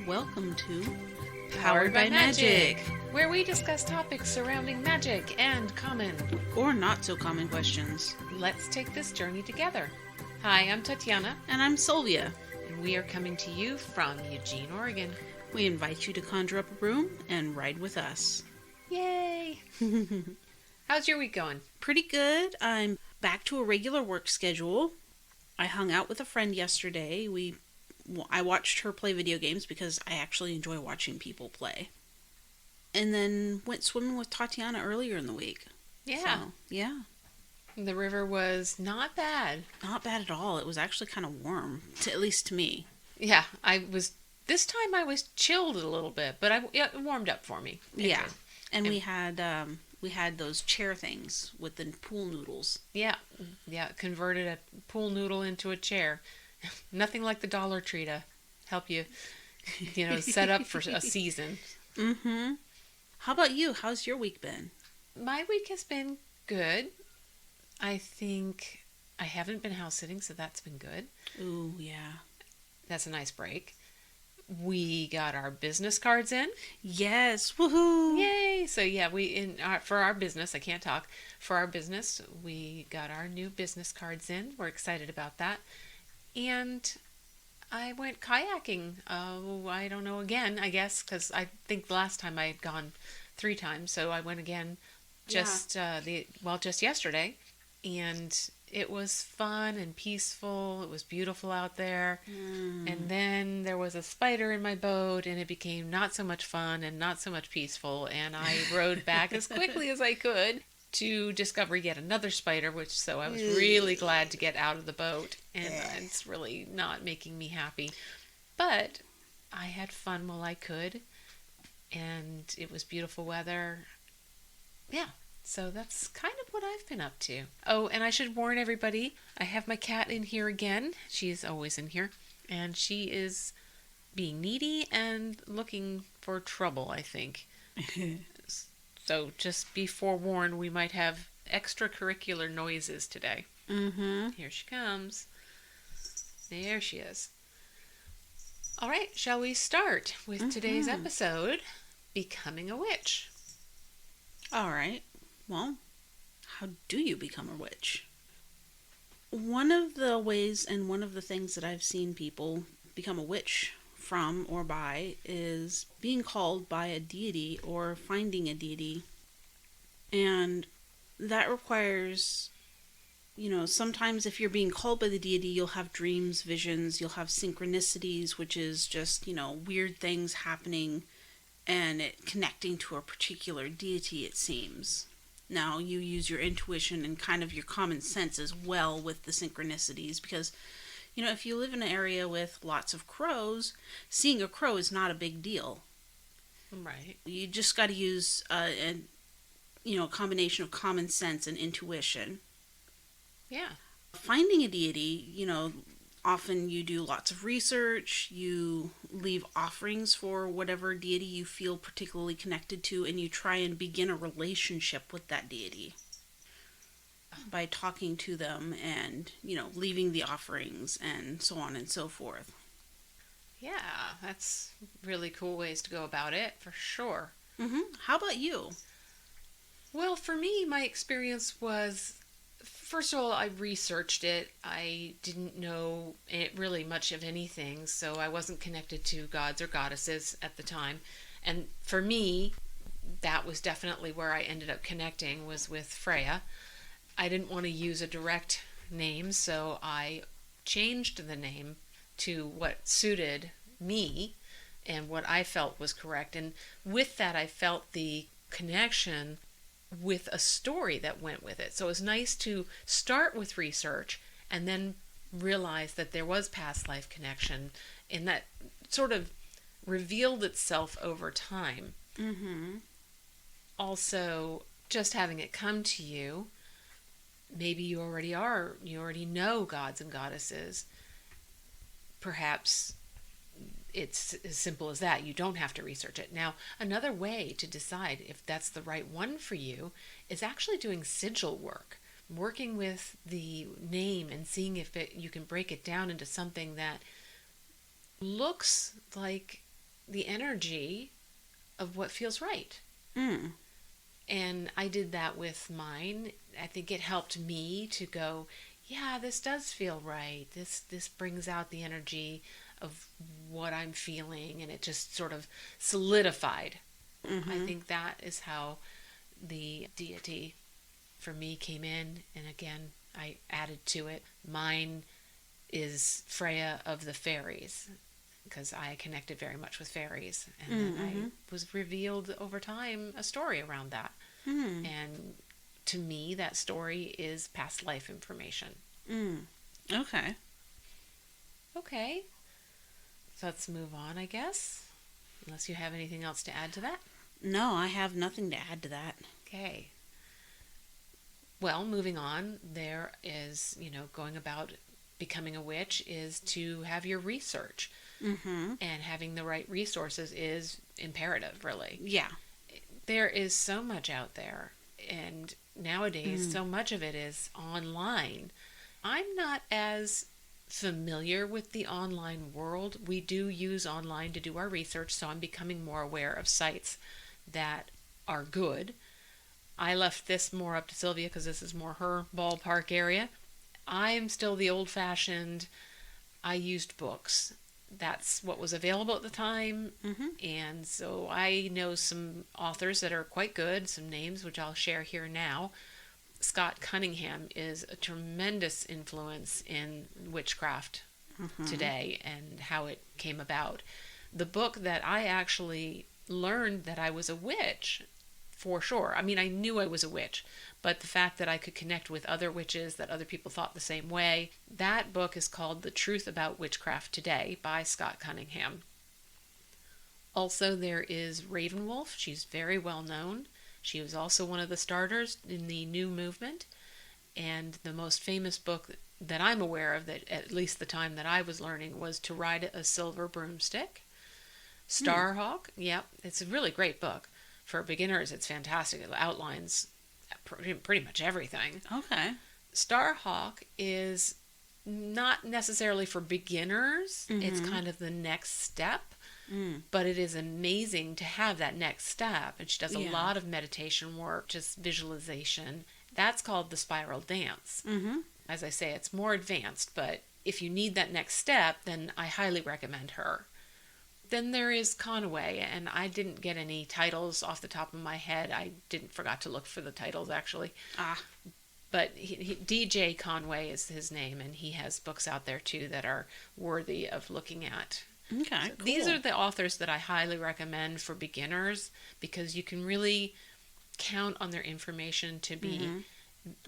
welcome to Powered by Magic, where we discuss topics surrounding magic and common. or not so common questions. Let's take this journey together. Hi, I'm Tatiana, And I'm Sylvia. and we are coming to you from Eugene, Oregon. We invite you to conjure up a room and ride with us. Yay! How's your week going? Pretty good. I'm back to a regular work schedule. I hung out with a friend yesterday. I watched her play video games because I actually enjoy watching people play. And then went swimming with Tatiana earlier in the week. Yeah. So, yeah. The river was not bad. Not bad at all. It was actually kind of warm, at least to me. Yeah, this time I was chilled a little bit, but it warmed up for me. It Yeah. did. And we had those chair things with the pool noodles. Yeah, converted a pool noodle into a chair. Nothing like the Dollar Tree to help you, set up for a season. Mm-hmm. How about you? How's your week been? My week has been good. I think I haven't been house sitting, so that's been good. Ooh, yeah. That's a nice break. We got our business cards in. Yes, woohoo! Yay! So yeah, for our business, I can't talk. For our business, we got our new business cards in. We're excited about that. And I went kayaking. I don't know, again, I guess, because I think the last time I had gone 3 times, so I went again just yesterday. And it was fun and peaceful. It was beautiful out there. And then there was a spider in my boat, and it became not so much fun and not so much peaceful. And I rowed back as quickly as I could to discover yet another spider, so I was really glad to get out of the boat. And it's really not making me happy. But I had fun while I could, and it was beautiful weather. Yeah. So that's kind of what I've been up to. Oh, and I should warn everybody, I have my cat in here again. She's always in here. And she is being needy and looking for trouble, I think. So just be forewarned, we might have extracurricular noises today. Mm-hmm. Here she comes. There she is. All right, shall we start with today's episode, Becoming a Witch? All right. Well, how do you become a witch? One of the ways and one of the things that I've seen people become a witch from or by is being called by a deity or finding a deity. And that requires, sometimes if you're being called by the deity, you'll have dreams, visions, you'll have synchronicities, which is just, weird things happening and it connecting to a particular deity, it seems. Now, you use your intuition and kind of your common sense as well with the synchronicities because, if you live in an area with lots of crows, seeing a crow is not a big deal. Right. You just got to use a combination of common sense and intuition. Yeah. Finding a deity, often you do lots of research, you leave offerings for whatever deity you feel particularly connected to, and you try and begin a relationship with that deity by talking to them and, leaving the offerings and so on and so forth. Yeah, that's really cool ways to go about it, for sure. Mm-hmm. How about you? Well, for me, my experience was, first of all, I researched it. I didn't know really much of anything, so I wasn't connected to gods or goddesses at the time. And for me, that was definitely where I ended up connecting, was with Freya. I didn't want to use a direct name, so I changed the name to what suited me and what I felt was correct. And with that, I felt the connection with a story that went with it. So it was nice to start with research and then realize that there was past life connection, and that sort of revealed itself over time. Mm-hmm. Also, just having it come to you, maybe you already know gods and goddesses. Perhaps it's as simple as that. You don't have to research it. Now, another way to decide if that's the right one for you is actually doing sigil work, working with the name and seeing if you can break it down into something that looks like the energy of what feels right. Mm. And I did that with mine. I think it helped me to go, yeah, this does feel right. This brings out the energy of what I'm feeling, and it just sort of solidified. I think that is how the deity for me came in, and again, I added to it. Mine is Freya of the fairies, because I connected very much with fairies, and then I was revealed over time a story around that. And to me, that story is past life information. Okay. Okay, so let's move on, I guess, unless you have anything else to add to that. No, I have nothing to add to that. Okay. Well, moving on, there is, going about becoming a witch is to have your research. And having the right resources is imperative, really. Yeah. There is so much out there, and nowadays so much of it is online. I'm not as familiar with the online world. We do use online to do our research, so I'm becoming more aware of sites that are good. I left this more up to Sylvia because this is more her ballpark area. I'm still the old-fashioned, I used books. That's what was available at the time. And so I know some authors that are quite good, some names which I'll share here now. Scott Cunningham is a tremendous influence in witchcraft today and how it came about. The book that I actually learned that I was a witch, for sure. I mean, I knew I was a witch, but the fact that I could connect with other witches, that other people thought the same way, that book is called The Truth About Witchcraft Today by Scott Cunningham. Also, there is Ravenwolf. She's very well known. She was also one of the starters in the new movement. And the most famous book that I'm aware of, that at least the time that I was learning, was To Ride a Silver Broomstick. Starhawk, yep, it's a really great book. For beginners, it's fantastic. It outlines pretty much everything. Okay. Starhawk is not necessarily for beginners. It's kind of the next step. But it is amazing to have that next step. And she does a lot of meditation work, just visualization. That's called the spiral dance. As I say, it's more advanced, but if you need that next step, then I highly recommend her. Then there is Conway, and I didn't get any titles off the top of my head. I forgot to look for the titles, actually. But DJ Conway is his name, and he has books out there, too, that are worthy of looking at. Okay, So cool. These are the authors that I highly recommend for beginners, because you can really count on their information to be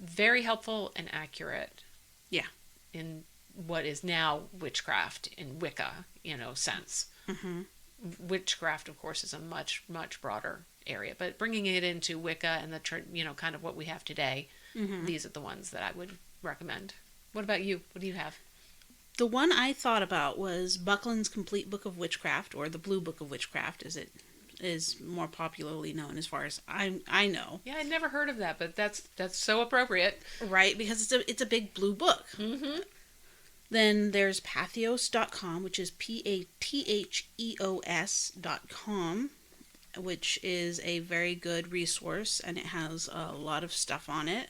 very helpful and accurate. Yeah. In what is now witchcraft in Wicca, sense. Witchcraft, of course, is a much, much broader area, but bringing it into Wicca and the kind of what we have today, these are the ones that I would recommend. What about you? What do you have? The one I thought about was Buckland's Complete Book of Witchcraft, or the Blue Book of Witchcraft, as it is more popularly known, as far as I know. Yeah, I'd never heard of that, but that's so appropriate, right? Because it's a big blue book. Then there's Patheos.com, which is Patheos.com, which is a very good resource, and it has a lot of stuff on it.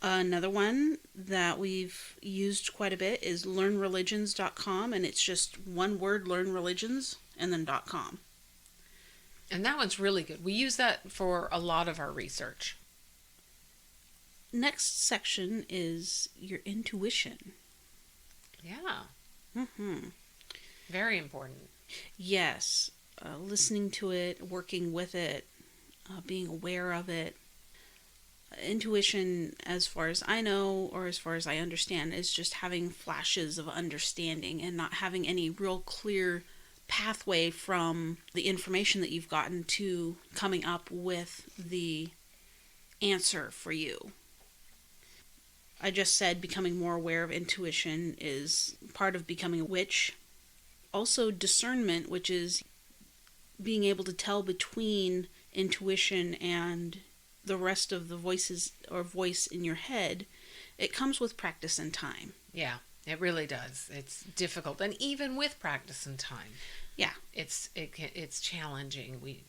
Another one that we've used quite a bit is LearnReligions.com, and it's just one word, Learn Religions, and then .com. And that one's really good. We use that for a lot of our research. Next section is your intuition. Yeah. Very important. Yes. Listening to it, working with it, being aware of it. Intuition, as far as I know, or as far as I understand, is just having flashes of understanding and not having any real clear pathway from the information that you've gotten to coming up with the answer for you. I just said becoming more aware of intuition is part of becoming a witch. Also discernment, which is being able to tell between intuition and the rest of the voices or voice in your head. It comes with practice and time. Yeah. It really does. It's difficult, and even with practice and time, Yeah. it's challenging.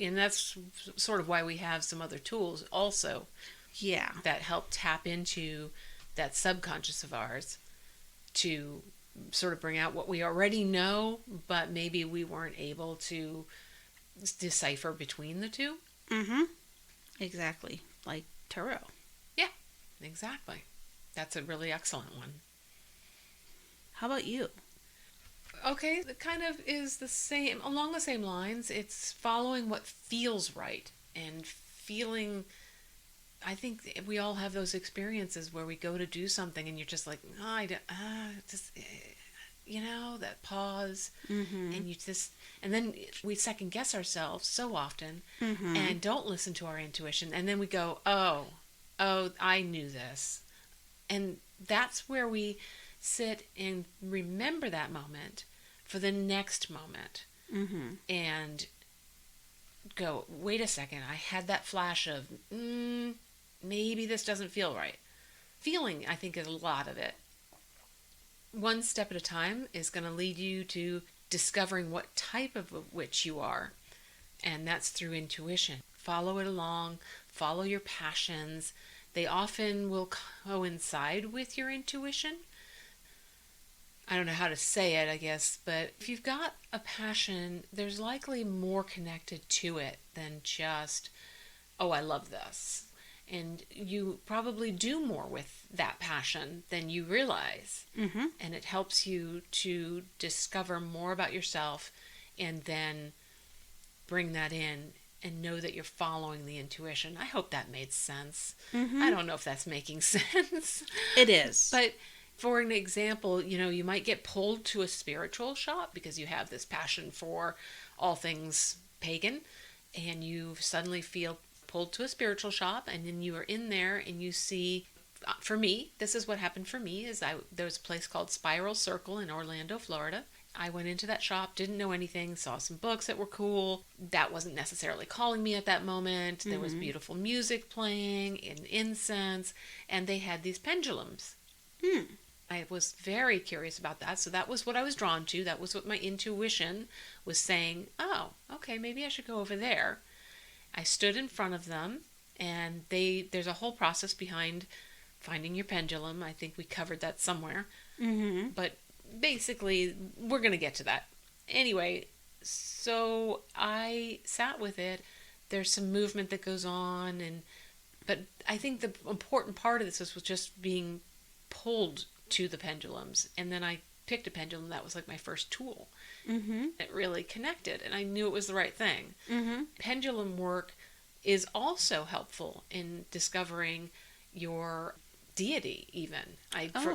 And that's sort of why we have some other tools also Yeah. that help tap into that subconscious of ours to sort of bring out what we already know, but maybe we weren't able to decipher between the two. Mm-hmm. Exactly. Like tarot. Yeah, exactly. That's a really excellent one. How about you? Okay, it kind of is the same, along the same lines. It's following what feels right and feeling. I think we all have those experiences where we go to do something and you're just like, oh, just, that pause, Mm-hmm. and and then we second guess ourselves so often, Mm-hmm. and don't listen to our intuition, and then we go, I knew this, and that's where we sit and remember that moment for the next moment, Mm-hmm. and go, wait a second, I had that flash of, maybe this doesn't feel right. Feeling, I think, is a lot of it. One step at a time is going to lead you to discovering what type of a witch you are, and that's through intuition. Follow it along, follow your passions. They often will coincide with your intuition. I don't know how to say it, I guess, but if you've got a passion, there's likely more connected to it than just, oh, I love this. And you probably do more with that passion than you realize. Mm-hmm. And it helps you to discover more about yourself and then bring that in and know that you're following the intuition. I hope that made sense. Mm-hmm. I don't know if that's making sense. It is. But for an example, you might get pulled to a spiritual shop because you have this passion for all things pagan, and you suddenly feel pulled to a spiritual shop, and then you are in there and you see, for me, this is what happened for me, is there was a place called Spiral Circle in Orlando, Florida. I went into that shop, didn't know anything, saw some books that were cool. That wasn't necessarily calling me at that moment. There was beautiful music playing and incense, and they had these pendulums. I was very curious about that, so that was what I was drawn to. That was what my intuition was saying, oh, okay, maybe I should go over there. I stood in front of them, and there's a whole process behind finding your pendulum. I think we covered that somewhere. Mm-hmm. But basically, we're going to get to that. Anyway, so I sat with it. There's some movement that goes on, but I think the important part of this was just being pulled to the pendulums. And then I picked a pendulum that was like my first tool. Mm-hmm. It really connected, and I knew it was the right thing. Mm-hmm. Pendulum work is also helpful in discovering your deity, even.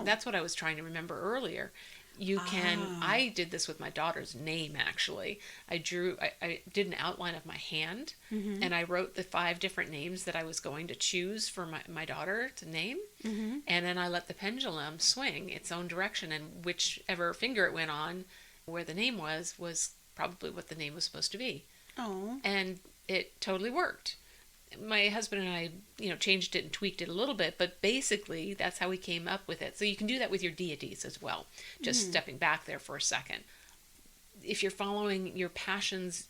That's what I was trying to remember earlier. You can, I did this with my daughter's name, actually. I did an outline of my hand, and I wrote the 5 different names that I was going to choose for my daughter to name, and then I let the pendulum swing its own direction, and whichever finger it went on, where the name was probably what the name was supposed to be. Oh. And it totally worked. My husband and I, changed it and tweaked it a little bit, but basically that's how we came up with it. So you can do that with your deities as well. Just stepping back there for a second. If you're following your passions,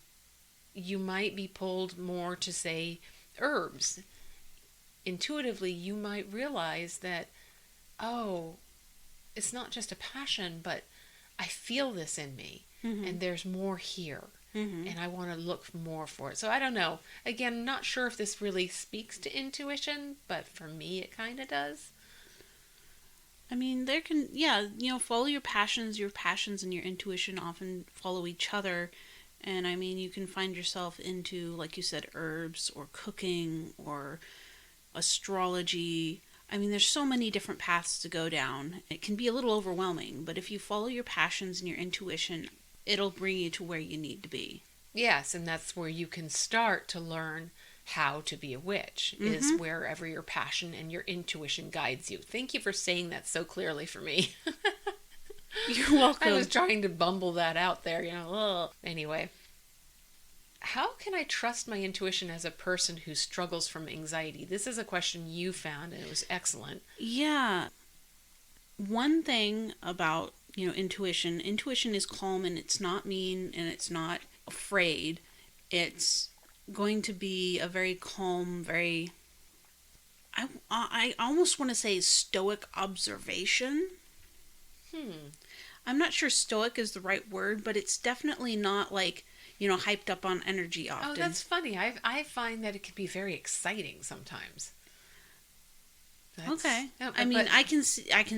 you might be pulled more to, say, herbs. Intuitively, you might realize that, oh, it's not just a passion, but I feel this in me, and there's more here. And I want to look more for it. So I don't know. Again, not sure if this really speaks to intuition, but for me it kind of does. I mean, follow your passions. Your passions and your intuition often follow each other. And I mean, you can find yourself into, like you said, herbs or cooking or astrology. I mean, there's so many different paths to go down. It can be a little overwhelming, but if you follow your passions and your intuition, it'll bring you to where you need to be. Yes, and that's where you can start to learn how to be a witch, is wherever your passion and your intuition guides you. Thank you for saying that so clearly for me. You're welcome. I was trying to bumble that out there, Ugh. Anyway, how can I trust my intuition as a person who struggles from anxiety? This is a question you found, and it was excellent. Yeah. One thing about, intuition is calm and it's not mean and it's not afraid. It's going to be a very calm, very, I almost want to say stoic observation. Hmm. I'm not sure stoic is the right word, but it's definitely not like, hyped up on energy often. Oh, that's funny. I find that it can be very exciting sometimes. Okay. No, I mean, I can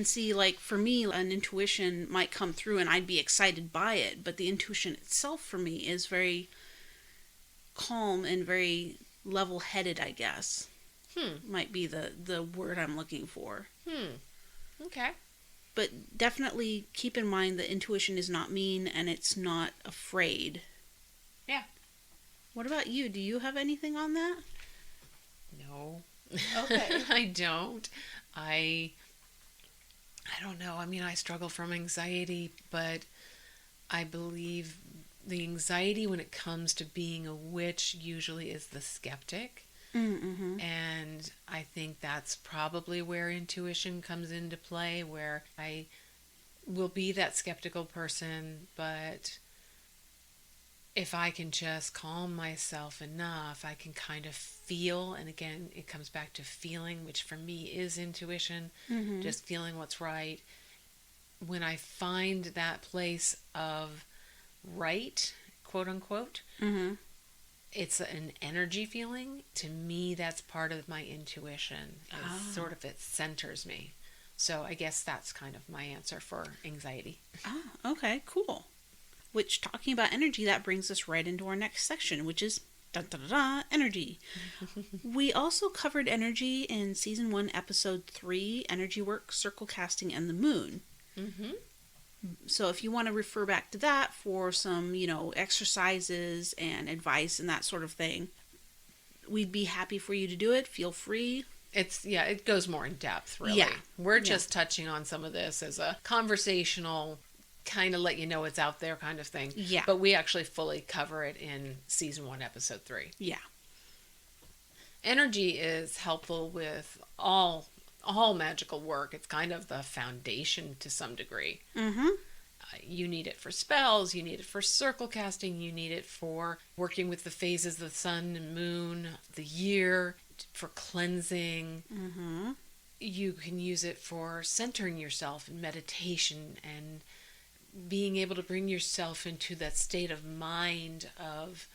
see like for me an intuition might come through and I'd be excited by it, but the intuition itself for me is very calm and very level-headed, I guess. Might be the word I'm looking for. Okay. But definitely keep in mind that intuition is not mean and it's not afraid. Yeah. What about you? Do you have anything on that? No. Okay. I don't. I don't know. I mean, I struggle from anxiety, but I believe the anxiety when it comes to being a witch usually is the skeptic. Mm-hmm. And I think that's probably where intuition comes into play, where I will be that skeptical person, but if I can just calm myself enough, I can kind of feel, and again, it comes back to feeling, which for me is intuition, Mm-hmm. just feeling what's right. When I find that place of right, quote unquote, Mm-hmm. it's an energy feeling. To me, that's part of my intuition. It's sort of, it centers me. So I guess that's kind of my answer for anxiety. Ah, okay, cool. Which, talking about energy, that brings us right into our next section, which is da da da da energy. We also covered energy in season 1, episode 3, energy work, circle casting, and the moon. Mm-hmm. So if you want to refer back to that for some, exercises and advice and that sort of thing, we'd be happy for you to do it. Feel free. It goes more in depth, really. Yeah. We're just touching on some of this as a conversational, kind of let you know it's out there kind of thing. Yeah. But we actually fully cover it in season 1, episode 3. Yeah. Energy is helpful with all magical work. It's kind of the foundation to some degree. Mm-hmm. You need it for spells, you need it for circle casting, you need it for working with the phases of the sun and moon, the year, for cleansing. Mm-hmm. You can use it for centering yourself in meditation and being able to bring yourself into that state of mind of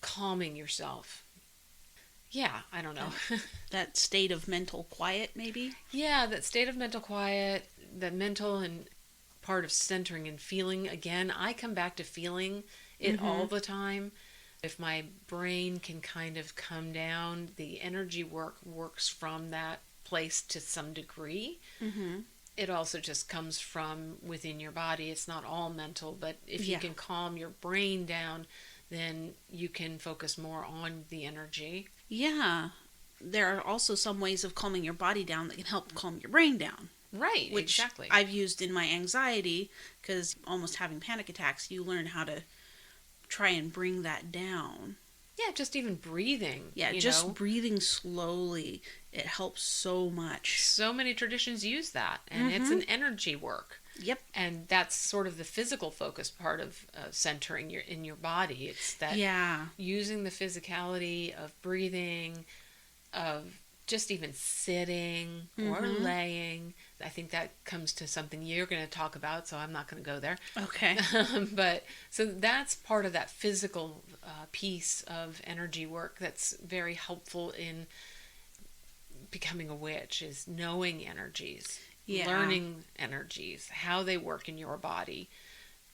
calming yourself. Yeah, I don't know. That state of mental quiet, maybe? Yeah, that state of mental quiet, that mental and part of centering and feeling. Again, I come back to feeling it all the time. If my brain can kind of come down, the energy work works from that place to some degree. Mm-hmm. It also just comes from within your body. It's not all mental, but if you can calm your brain down, then you can focus more on the energy. Yeah. There are also some ways of calming your body down that can help calm your brain down. Right, Which exactly. I've used in my anxiety, because almost having panic attacks, you learn how to try and bring that down. Yeah, just even breathing. Yeah, just breathing slowly. It helps so much. So many traditions use that, and it's an energy work. Yep. And that's sort of the physical focus part of centering in your body. It's that using the physicality of breathing, of just even sitting or laying. I think that comes to something you're going to talk about, so I'm not going to go there. Okay. But so that's part of that physical piece of energy work that's very helpful in becoming a witch, is knowing energies, learning energies, how they work in your body.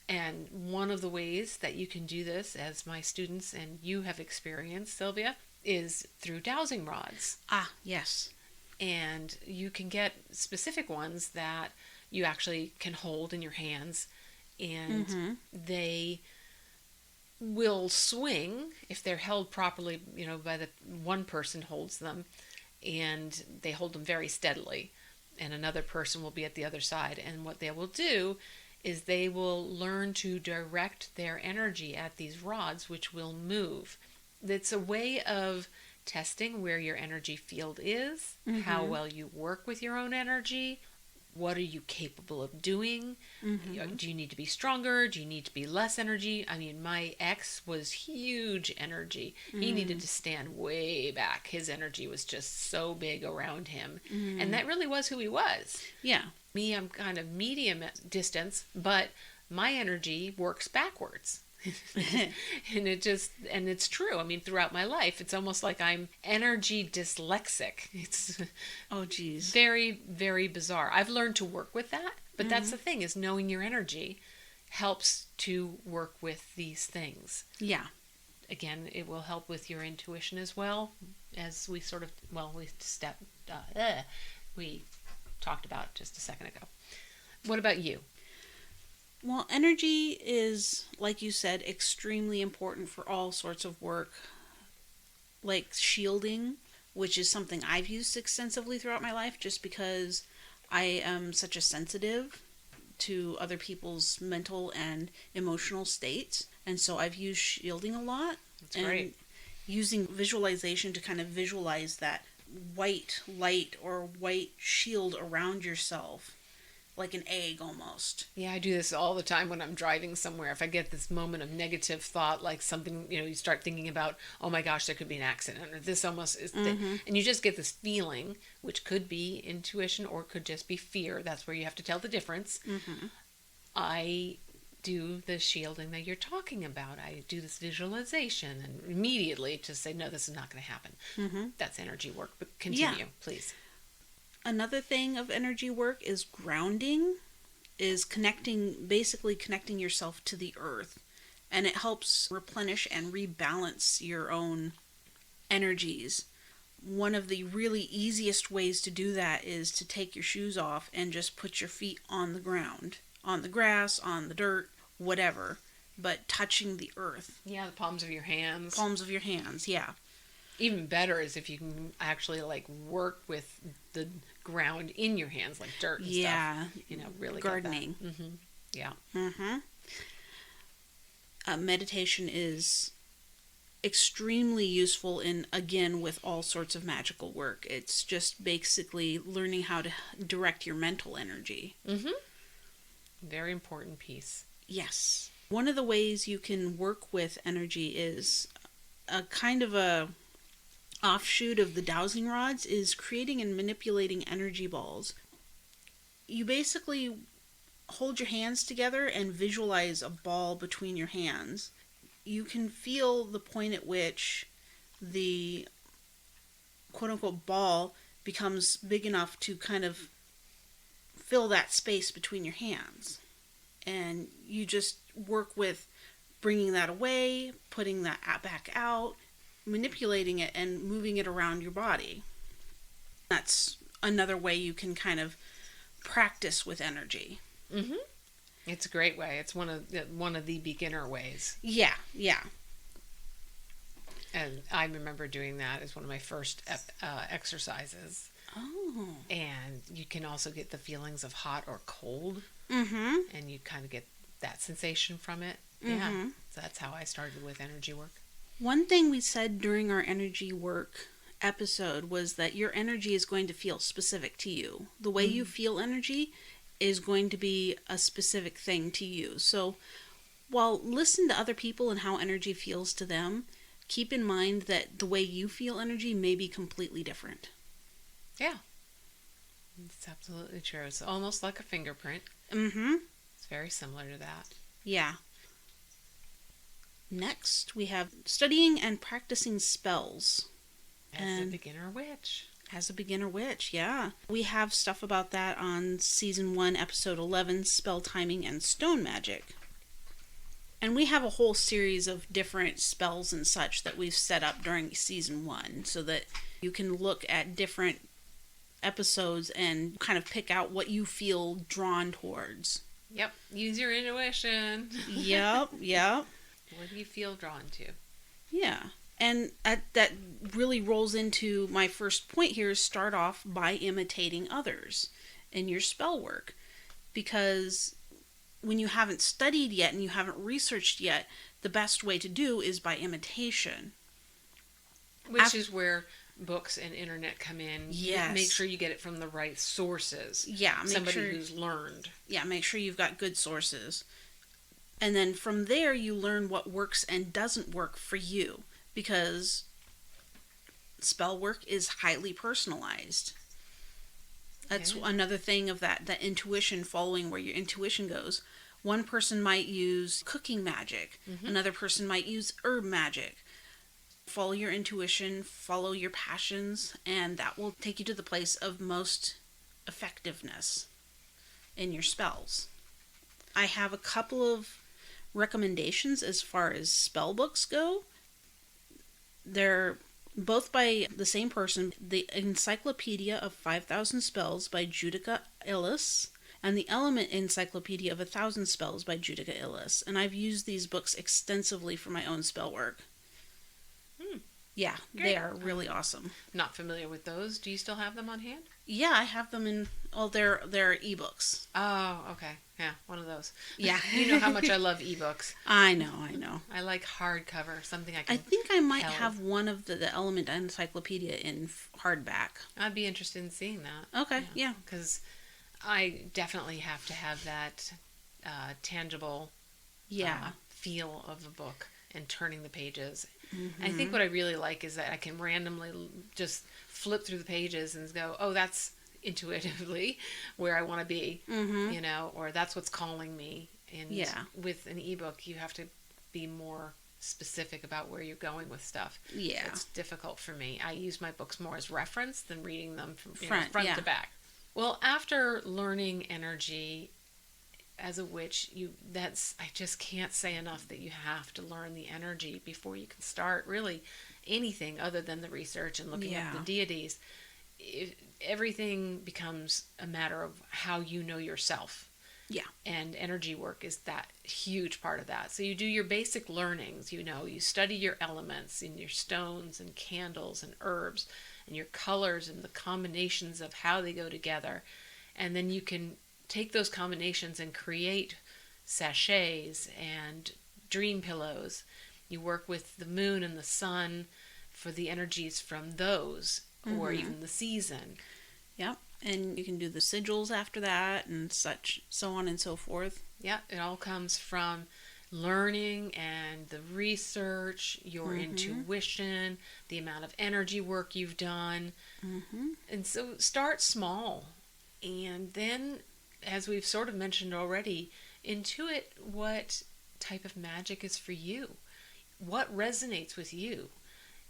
And one of the ways that you can do this, as my students and you have experienced, Sylvia, is through dowsing rods. Ah, yes. And you can get specific ones that you actually can hold in your hands, and they will swing if they're held properly, by the one person holds them, and they hold them very steadily, and another person will be at the other side, and what they will do is they will learn to direct their energy at these rods, which will move. It's a way of testing where your energy field is, how well you work with your own energy. what are you capable of doing? Mm-hmm. Do you need to be stronger? Do you need to be less energy? I mean, my ex was huge energy. He needed to stand way back. His energy was just so big around him. And that really was who he was. Yeah. Me, I'm kind of medium at distance, but my energy works backwards. And it's true. I mean, throughout my life, it's almost like I'm energy dyslexic. It's Oh, geez. very, very bizarre. I've learned to work with that, but that's the thing, is knowing your energy helps to work with these things. Yeah. Again, it will help with your intuition as well, as we talked about just a second ago. What about you? Well, energy is, like you said, extremely important for all sorts of work, like shielding, which is something I've used extensively throughout my life just because I am such a sensitive to other people's mental and emotional states. And so I've used shielding a lot. That's great. Using visualization to kind of visualize that white light or white shield around yourself, like an egg almost. Yeah, I do this all the time when I'm driving somewhere. If I get this moment of negative thought, like something, you start thinking about, oh my gosh, there could be an accident, or this almost is, and you just get this feeling, which could be intuition or could just be fear. That's where you have to tell the difference. I do the shielding that you're talking about. I do this visualization and immediately just say, no, this is not going to happen. That's energy work, but continue, please. Another thing of energy work is grounding, is basically connecting yourself to the earth. And it helps replenish and rebalance your own energies. One of the really easiest ways to do that is to take your shoes off and just put your feet on the ground, on the grass, on the dirt, whatever, but touching the earth. Yeah, the palms of your hands. Palms of your hands, yeah. Even better is if you can actually work with the ground in your hands, like dirt and stuff. Really gardening. Yeah. Meditation is extremely useful again, with all sorts of magical work. It's just basically learning how to direct your mental energy. Very important piece. Yes. One of the ways you can work with energy is a kind of a offshoot of the Dowsing Rods, is creating and manipulating energy balls. You basically hold your hands together and visualize a ball between your hands. You can feel the point at which the quote-unquote ball becomes big enough to kind of fill that space between your hands. And you just work with bringing that away, putting that back out, manipulating it and moving it around your body. That's another way you can kind of practice with energy. It's a great way. It's one of the beginner ways. Yeah. And I remember doing that as one of my first exercises. Oh. And you can also get the feelings of hot or cold. And you kind of get that sensation from it. Yeah. So that's how I started with energy work. One thing we said during our energy work episode was that your energy is going to feel specific to you. The way you feel energy is going to be a specific thing to you. So while listen to other people and how energy feels to them, keep in mind that the way you feel energy may be completely different. Yeah. It's absolutely true. It's almost like a fingerprint. It's very similar to that. Yeah. Next, we have studying and practicing spells. As a beginner witch. As a beginner witch, yeah. We have stuff about that on Season 1, Episode 11, Spell Timing and Stone Magic. And we have a whole series of different spells and such that we've set up during Season 1 so that you can look at different episodes and kind of pick out what you feel drawn towards. Yep. Use your intuition. Yep. What do you feel drawn to? Yeah. And that really rolls into my first point here, is start off by imitating others in your spell work. Because when you haven't studied yet and you haven't researched yet, the best way to do is by imitation. Which is where books and internet come in, Yes. make sure you get it from the right sources. Yeah, somebody who's learned. Yeah, make sure you've got good sources. And then from there, you learn what works and doesn't work for you. Because spell work is highly personalized. That's another thing of that intuition, following where your intuition goes. One person might use cooking magic. Another person might use herb magic. Follow your intuition, follow your passions, and that will take you to the place of most effectiveness in your spells. I have a couple of recommendations as far as spell books go. They're both by the same person. The Encyclopedia of 5,000 Spells by Judica Illis, and the Element Encyclopedia of 1,000 Spells by Judica Illis. And I've used these books extensively for my own spell work. Yeah, great. They are really awesome. Not familiar with those. Do you still have them on hand? Yeah, I have them in, they're ebooks. Oh, okay. Yeah, one of those. Yeah. You know how much I love ebooks. I know. I like hardcover, something I can I think I might have one of the Element Encyclopedia in hardback. I'd be interested in seeing that. Okay, yeah. Because I definitely have to have that tangible feel of a book and turning the pages. I think what I really like is that I can randomly just flip through the pages and go, oh, that's intuitively where I want to be, you know, or that's what's calling me. And with an ebook, you have to be more specific about where you're going with stuff. Yeah. It's difficult for me. I use my books more as reference than reading them from front to back. Well, after learning energy as a witch, I just can't say enough that you have to learn the energy before you can start really anything other than the research and looking at the deities. Everything becomes a matter of how you know yourself. Yeah. And energy work is that huge part of that. So you do your basic learnings, you study your elements and your stones and candles and herbs and your colors and the combinations of how they go together. And then you can take those combinations and create sachets and dream pillows. You work with the moon and the sun for the energies from those, or even the season. Yep. And you can do the sigils after that and so on and so forth. Yeah, it all comes from learning and the research, your intuition, the amount of energy work you've done. And so start small. And then, as we've sort of mentioned already, intuit what type of magic is for you. What resonates with you?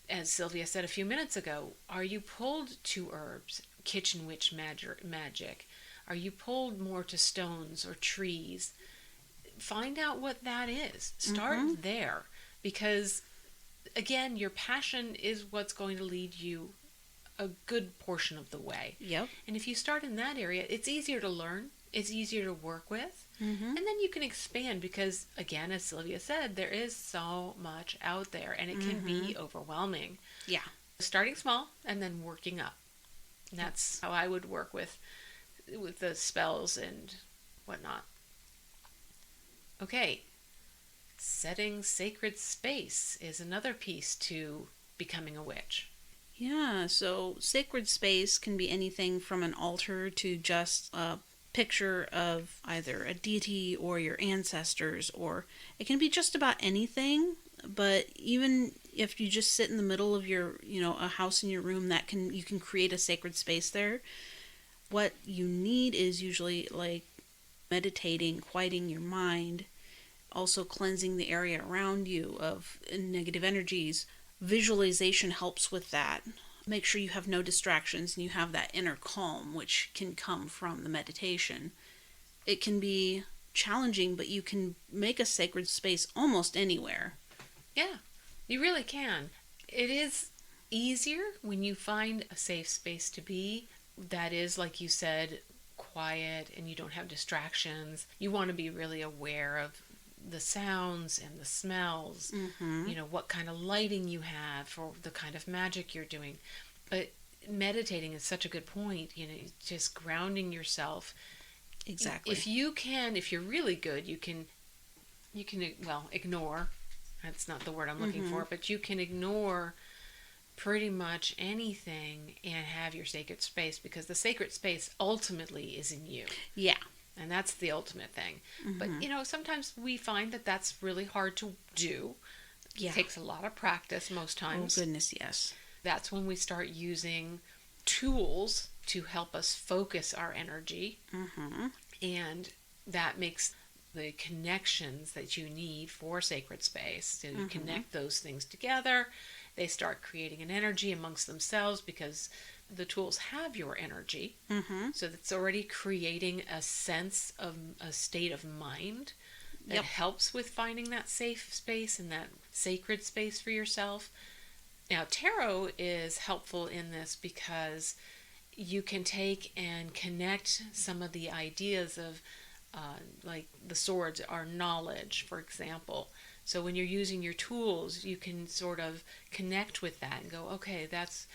As Sylvia said a few minutes ago, are you pulled to herbs, kitchen witch magic? Are you pulled more to stones or trees? Find out what that is. Start there. Because, again, your passion is what's going to lead you a good portion of the way. Yep. And if you start in that area, it's easier to learn. It's easier to work with. And then you can expand because, again, as Sylvia said, there is so much out there and it can be overwhelming. Yeah. Starting small and then working up. And that's how I would work with the spells and whatnot. Okay. Setting sacred space is another piece to becoming a witch. Yeah, so sacred space can be anything from an altar to just a picture of either a deity or your ancestors, or it can be just about anything. But even if you just sit in the middle of your, a house in your room, you can create a sacred space there. What you need is usually like meditating, quieting your mind, also cleansing the area around you of negative energies. Visualization helps with that. Make sure you have no distractions and you have that inner calm, which can come from the meditation. It can be challenging, but you can make a sacred space almost anywhere. Yeah, you really can. It is easier when you find a safe space to be that is, like you said, quiet and you don't have distractions. You want to be really aware of the sounds and the smells, what kind of lighting you have for the kind of magic you're doing. But meditating is such a good point, just grounding yourself. Exactly. If you're really good, you can ignore, that's not the word I'm looking for, but you can ignore pretty much anything and have your sacred space, because the sacred space ultimately is in you. Yeah. And that's the ultimate thing. But, sometimes we find that that's really hard to do. Yeah. It takes a lot of practice most times. Oh, goodness, yes. That's when we start using tools to help us focus our energy. And that makes the connections that you need for sacred space. So you connect those things together. They start creating an energy amongst themselves because the tools have your energy. So that's already creating a sense of a state of mind that helps with finding that safe space and that sacred space for yourself. Now, tarot is helpful in this because you can take and connect some of the ideas of like the swords are knowledge, for example. So when you're using your tools, you can sort of connect with that and go, okay, that's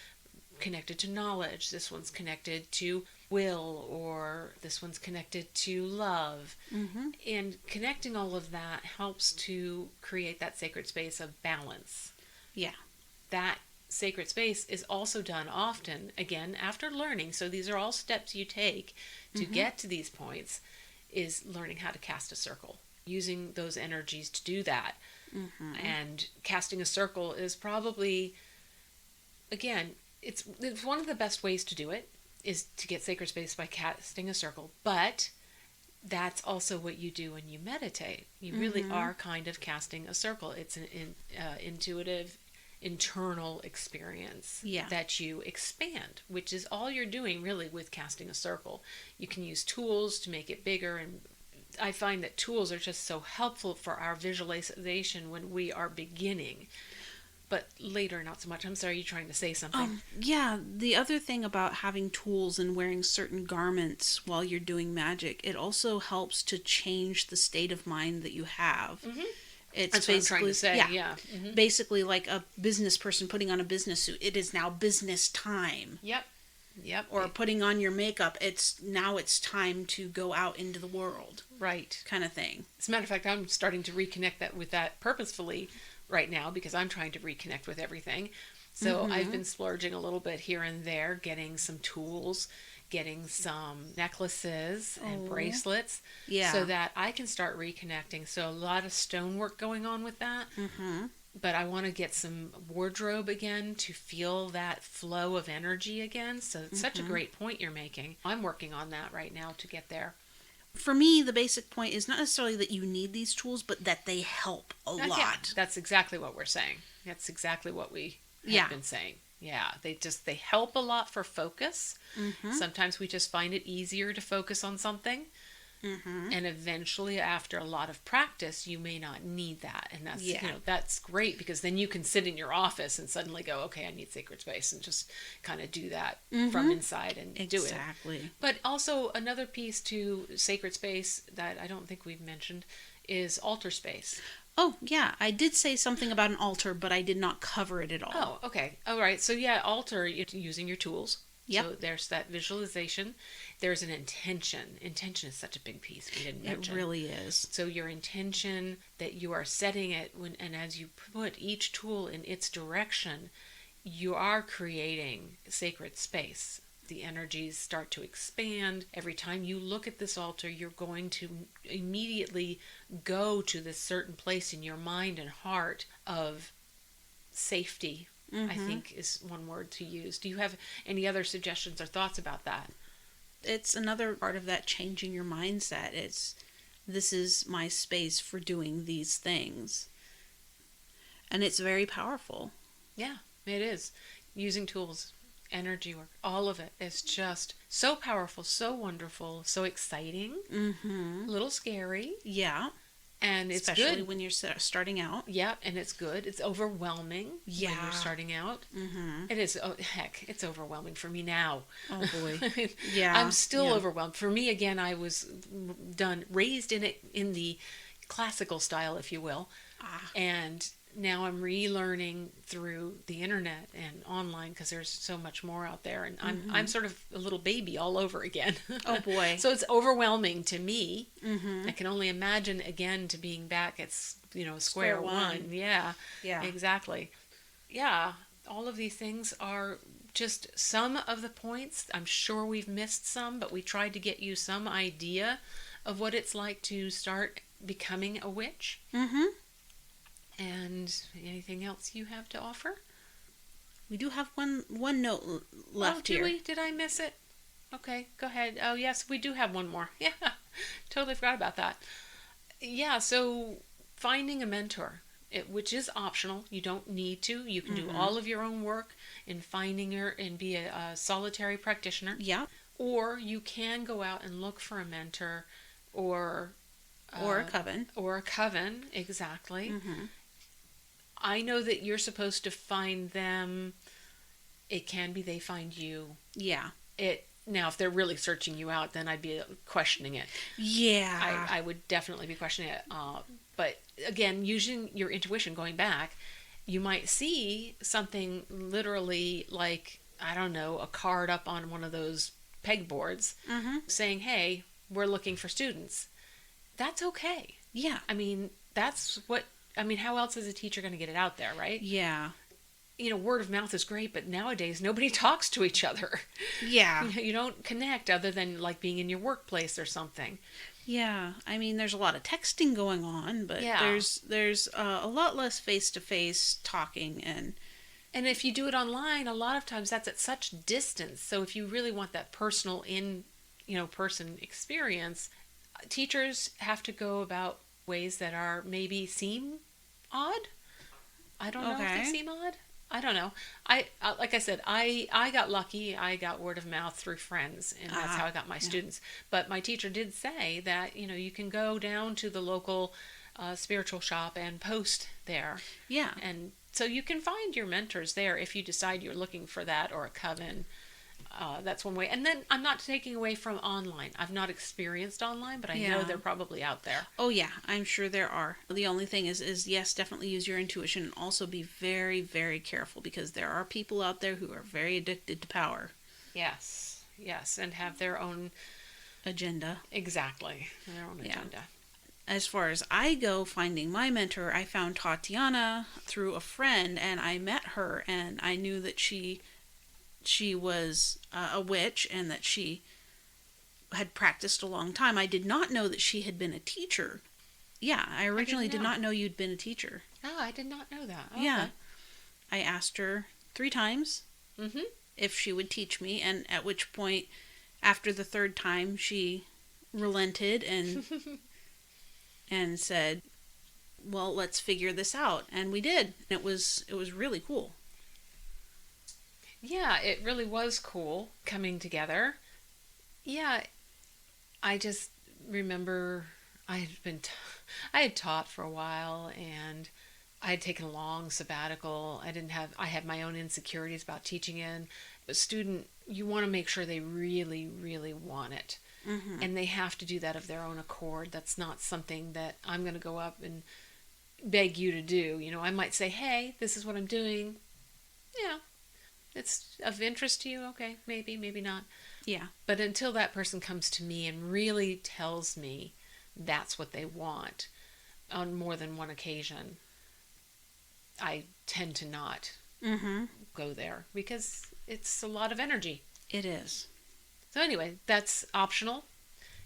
connected to knowledge. This one's connected to will, or this one's connected to love. And connecting all of that helps to create that sacred space of balance. Yeah. That sacred space is also done often, again, after learning. So these are all steps you take to get to these points, is learning how to cast a circle, using those energies to do that. And casting a circle is probably, again, it's one of the best ways to do it, is to get sacred space by casting a circle. But that's also what you do when you meditate. You really are kind of casting a circle. It's an intuitive, internal experience that you expand, which is all you're doing really with casting a circle. You can use tools to make it bigger, and I find that tools are just so helpful for our visualization when we are beginning. But later, not so much. I'm sorry, you're trying to say something. Yeah, the other thing about having tools and wearing certain garments while you're doing magic, it also helps to change the state of mind that you have. It's That's what I'm trying to say, yeah. Basically like a business person putting on a business suit. It is now business time. Yep. Or putting on your makeup. It's time to go out into the world. Right. Kind of thing. As a matter of fact, I'm starting to reconnect that with that purposefully right now, because I'm trying to reconnect with everything. So I've been splurging a little bit here and there, getting some tools, getting some necklaces and bracelets, so that I can start reconnecting. So a lot of stonework going on with that. But I want to get some wardrobe again to feel that flow of energy again. So it's such a great point you're making. I'm working on that right now to get there. For me, the basic point is not necessarily that you need these tools, but that they help a lot. Yeah, that's exactly what we're saying. That's exactly what we have been saying. Yeah, they help a lot for focus. Sometimes we just find it easier to focus on something. And eventually, after a lot of practice, you may not need that. And that's, that's great, because then you can sit in your office and suddenly go, okay, I need sacred space, and just kind of do that from inside and do it. Exactly. But also another piece to sacred space that I don't think we've mentioned is altar space. Oh, yeah. I did say something about an altar, but I did not cover it at all. Oh, okay. All right. So yeah, altar, you're using your tools. Yep. So there's that visualization. There's an intention. Intention is such a big piece we didn't mention. It really is. So your intention that you are setting it, and as you put each tool in its direction, you are creating sacred space. The energies start to expand. Every time you look at this altar, you're going to immediately go to this certain place in your mind and heart of safety, I think is one word to use. Do you have any other suggestions or thoughts about that? It's another part of that changing your mindset. This is my space for doing these things. And it's very powerful. Yeah, it is. Using tools, energy work, all of it is just so powerful, so wonderful, so exciting, a little scary. Yeah. And it's especially good when you're starting out. Yeah, and it's good. It's overwhelming when you're starting out. It is. Oh, heck, it's overwhelming for me now. Oh boy. Yeah. I'm still overwhelmed. For me, again, I was raised in the classical style, if you will, and now I'm relearning through the internet and online, because there's so much more out there, and I'm sort of a little baby all over again. Oh boy. So it's overwhelming to me. I can only imagine again to being back at square one. Yeah. Exactly. Yeah. all of these things are just some of the points. I'm sure we've missed some, but we tried to get you some idea of what it's like to start becoming a witch. Mm-hmm. And anything else you have to offer? We do have one note left did here. Did I miss it? Okay, go ahead. Oh, yes, we do have one more. Yeah, totally forgot about that. Yeah, so finding a mentor, which is optional. You don't need to. You can do all of your own work in finding her and be a solitary practitioner. Yeah. Or you can go out and look for a mentor or a coven. Or a coven, exactly. Mm-hmm. I know that you're supposed to find them. It can be they find you. Yeah. Now, if they're really searching you out, then I'd be questioning it. Yeah. I would definitely be questioning it. But again, using your intuition, going back, you might see something literally like, I don't know, a card up on one of those pegboards saying, hey, we're looking for students. That's okay. Yeah. I mean, how else is a teacher going to get it out there, right? Yeah. Word of mouth is great, but nowadays nobody talks to each other. Yeah. You don't connect other than like being in your workplace or something. Yeah. I mean, there's a lot of texting going on, but there's a lot less face-to-face talking. And if you do it online, a lot of times that's at such distance. So if you really want that personal person experience, teachers have to go about ways that are maybe seem odd. I don't know if they seem odd. I don't know. Like I said, I got lucky. I got word of mouth through friends, and that's how I got my students. But my teacher did say that, you can go down to the local spiritual shop and post there. Yeah. And so you can find your mentors there if you decide you're looking for that or a coven. That's one way. And then I'm not taking away from online. I've not experienced online, but I know they're probably out there. Oh, yeah. I'm sure there are. The only thing is yes, definitely use your intuition and also be very, very careful because there are people out there who are very addicted to power. Yes. Yes. And have their own agenda. Exactly. Their own agenda. As far as I go finding my mentor, I found Tatiana through a friend and I met her and I knew that she was a witch and that she had practiced a long time. I did not know that she had been a teacher. Yeah, I originally did not know you'd been a teacher. Oh, I did not know that. Okay. Yeah. I asked her 3 times if she would teach me, and at which point, after the 3rd time, she relented and and said, well, let's figure this out. And we did. It was really cool. Yeah, it really was cool coming together. Yeah, I just remember I had taught for a while and I had taken a long sabbatical. I had my own insecurities about teaching in. A student, you want to make sure they really, really want it. Mm-hmm. And they have to do that of their own accord. That's not something that I'm going to go up and beg you to do. I might say, hey, this is what I'm doing. Yeah. It's of interest to you? Okay, maybe not. Yeah. But until that person comes to me and really tells me that's what they want on more than one occasion, I tend to not go there because it's a lot of energy. It is. So anyway, that's optional.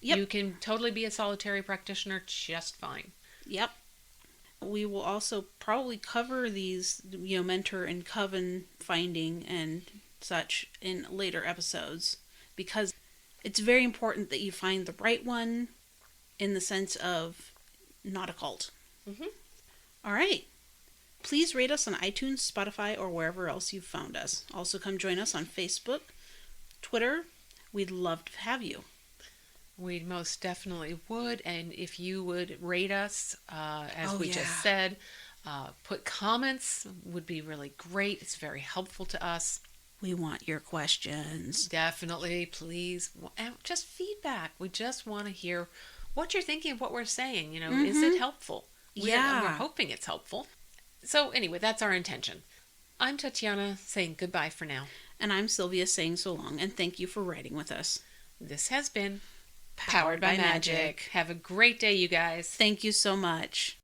Yep. You can totally be a solitary practitioner just fine. Yep. We will also probably cover these, mentor and coven finding and such in later episodes because it's very important that you find the right one in the sense of not a cult. Mm-hmm. All right. Please rate us on iTunes, Spotify, or wherever else you've found us. Also come join us on Facebook, Twitter. We'd love to have you. We most definitely would, and if you would rate us, as we just said, put comments would be really great. It's very helpful to us. We want your questions. Definitely, please. And just feedback. We just want to hear what you're thinking of what we're saying. Is it helpful? We're hoping it's helpful. So anyway, that's our intention. I'm Tatiana saying goodbye for now. And I'm Sylvia saying so long, and thank you for writing with us. This has been Powered by Magic. Have a great day, you guys. Thank you so much.